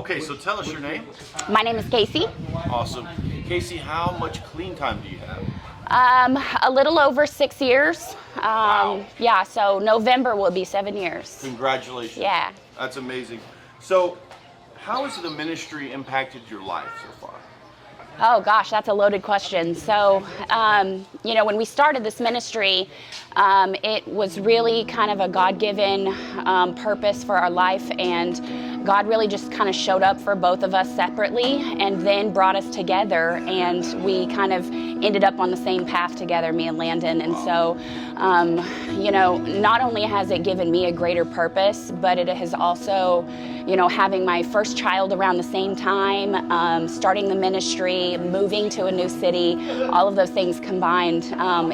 Okay, so tell us your name. My name is Casie. Awesome. Casie, how much clean time do you have? A little over 6 years. Wow. Yeah, so November will be 7 years. Congratulations. Yeah. That's amazing. So, how has the ministry impacted your life so far? Oh gosh, that's a loaded question. So, when we started this ministry, it was really kind of a God-given purpose for our life, and God really just kind of showed up for both of us separately and then brought us together, and we kind of ended up on the same path together, me and Landon. And so, not only has it given me a greater purpose, but it has also, having my first child around the same time, starting the ministry, moving to a new city, all of those things combined,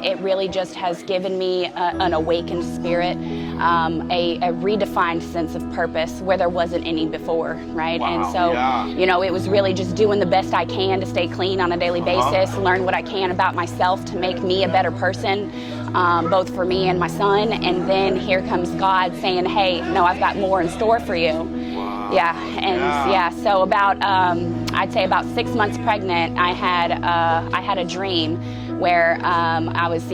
it really just has given me an awakened spirit, a redefined sense of purpose where there wasn't any before, right? Wow, and so, yeah. It was really just doing the best I can to stay clean on a daily basis, learn what I can about myself to make me a better person, both for me and my son. And then here comes God saying, hey, no, I've got more in store for you. Wow. Yeah, so about, I'd say about 6 months pregnant, I had a dream where I was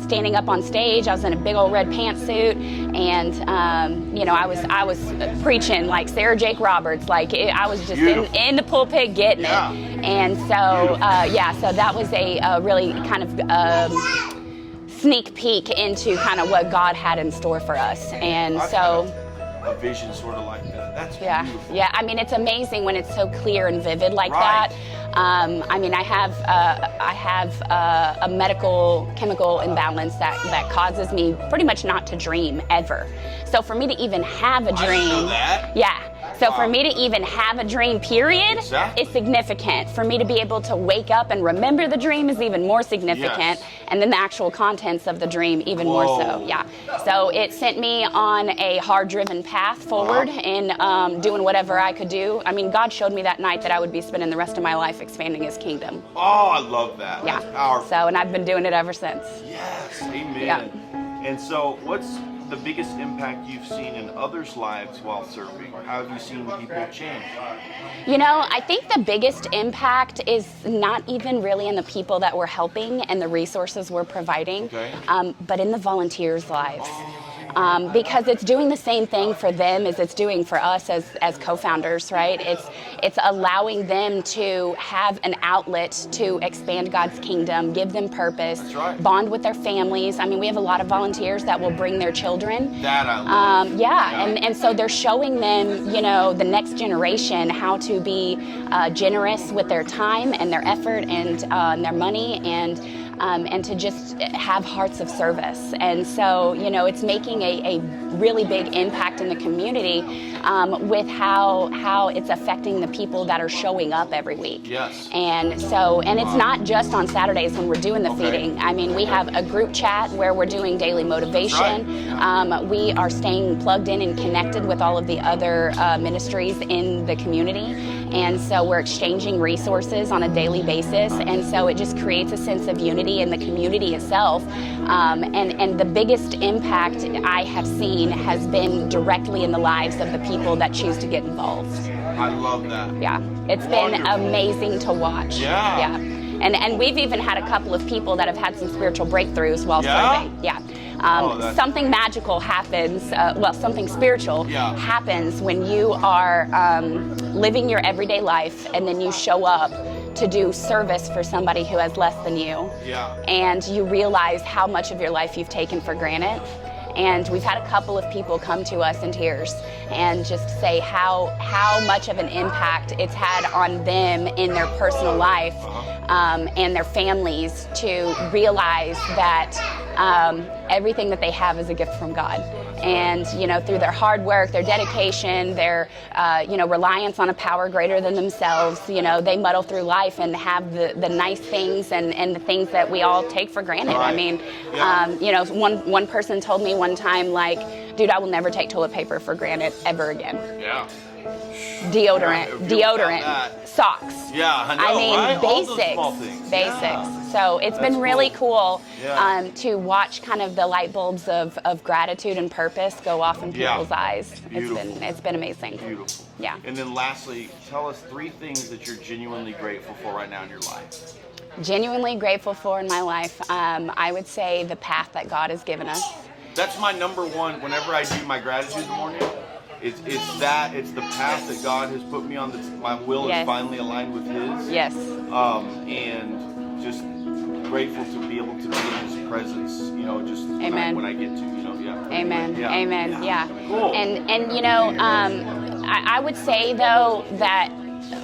standing up on stage. I was in a big old red pantsuit, and I was preaching like Sarah Jake Roberts, I was just in the pulpit getting it. And so so that was a really kind of sneak peek into kind of what God had in store for us. And a vision sort of like that. That's beautiful. Yeah. I mean, it's amazing when it's so clear and vivid like that. I have a medical chemical imbalance that causes me pretty much not to dream ever. So for me to even have a dream, I didn't know that. Yeah. So for me to even have a dream, period, Exactly. is significant. For me to be able to wake up and remember the dream is even more significant. Yes. And then the actual contents of the dream even more so. Yeah. So it sent me on a hard-driven path forward in doing whatever I could do. I mean, God showed me that night that I would be spending the rest of my life expanding His kingdom. Oh, I love that. Yeah. That's powerful. So, and I've been doing it ever since. Yes, amen. Yeah. And so, what's the biggest impact you've seen in others' lives while serving? Or how have you seen people change? I think the biggest impact is not even really in the people that we're helping and the resources we're providing, but in the volunteers' lives. Because it's doing the same thing for them as it's doing for us as co-founders, right? It's allowing them to have an outlet to expand God's kingdom, give them purpose, bond with their families. I mean, we have a lot of volunteers that will bring their children. That I love. And so they're showing them, the next generation how to be generous with their time and their effort and their money and to just have hearts of service. And so, it's making a really big impact in the community with how it's affecting the people that are showing up every week. Yes. And it's not just on Saturdays when we're doing the feeding. I mean, we have a group chat where we're doing daily motivation. We are staying plugged in and connected with all of the other ministries in the community. And so we're exchanging resources on a daily basis. And so it just creates a sense of unity in the community itself. And the biggest impact I have seen has been directly in the lives of the people that choose to get involved. I love that. Yeah, it's been amazing to watch. Yeah. And we've even had a couple of people that have had some spiritual breakthroughs while serving. Yeah. Something magical happens, something spiritual happens when you are living your everyday life and then you show up to do service for somebody who has less than you. Yeah. And you realize how much of your life you've taken for granted. And we've had a couple of people come to us in tears and just say how much of an impact it's had on them in their personal life and their families to realize that everything that they have is a gift from God. And, through their hard work, their dedication, their, reliance on a power greater than themselves, they muddle through life and have the nice things and the things that we all take for granted. Right. I mean, one person told me one time, dude, I will never take toilet paper for granted ever again. Yeah. Deodorant, socks. Yeah, I know, right? Basics. All those small things. Basics. Yeah. So it's been really cool Yeah. to watch kind of the light bulbs of gratitude and purpose go off in people's eyes. Beautiful. It's been amazing. Beautiful. Yeah. And then lastly, tell us 3 things that you're genuinely grateful for right now in your life. Genuinely grateful for in my life, I would say the path that God has given us. That's my number one. Whenever I do my gratitude in the morning, it's the path that God has put me on. That my will is finally aligned with His. Yes. And just grateful to be able to be in His presence. You know, just Amen. When I get to, yeah. Amen. Yeah. Amen. Yeah. Cool. And you know, I would say though that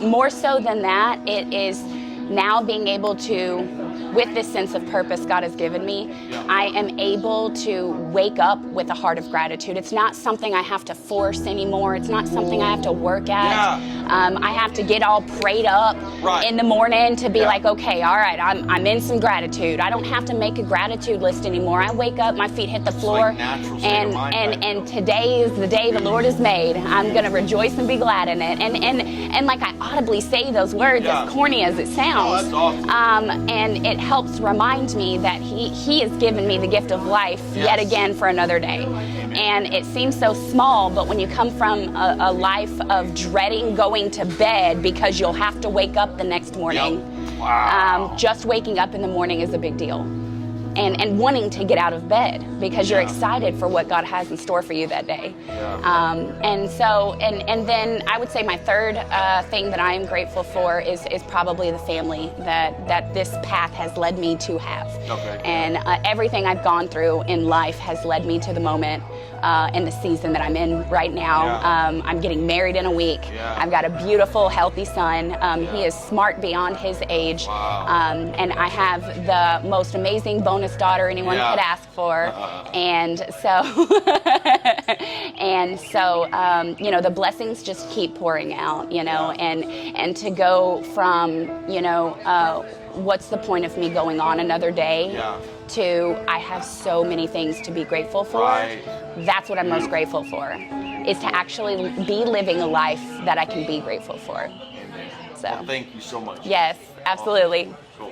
more so than that, it is now being able to, with this sense of purpose God has given me, I am able to wake up with a heart of gratitude. It's not something I have to force anymore. It's not something I have to work at. I have to get all prayed up in the morning to be like, okay, all right, I'm in some gratitude. I don't have to make a gratitude list anymore. I wake up, my feet hit the floor, and today is the day the Lord has made. I'm gonna rejoice and be glad in it. And like I audibly say those words, as corny as it sounds. Oh, that's awesome. And it helps remind me that he has given me the gift of life yet again for another day. And it seems so small, but when you come from a life of dreading going to bed because you'll have to wake up the next morning, just waking up in the morning is a big deal. And wanting to get out of bed because you're excited for what God has in store for you that day. And then I would say my third thing that I am grateful for is probably the family that this path has led me to have. And everything I've gone through in life has led me to the moment in the season that I'm in right now. I'm getting married in a week. I've got a beautiful, healthy son. He is smart beyond his age. And I have the most amazing bonus daughter anyone could ask for. And so, you know, the blessings just keep pouring out, you know, and to go from, you know, what's the point of me going on another day to I have so many things to be grateful for. That's what I'm most grateful for, is to actually be living a life that I can be grateful for. So Well, thank you so much. yes, absolutely. Cool.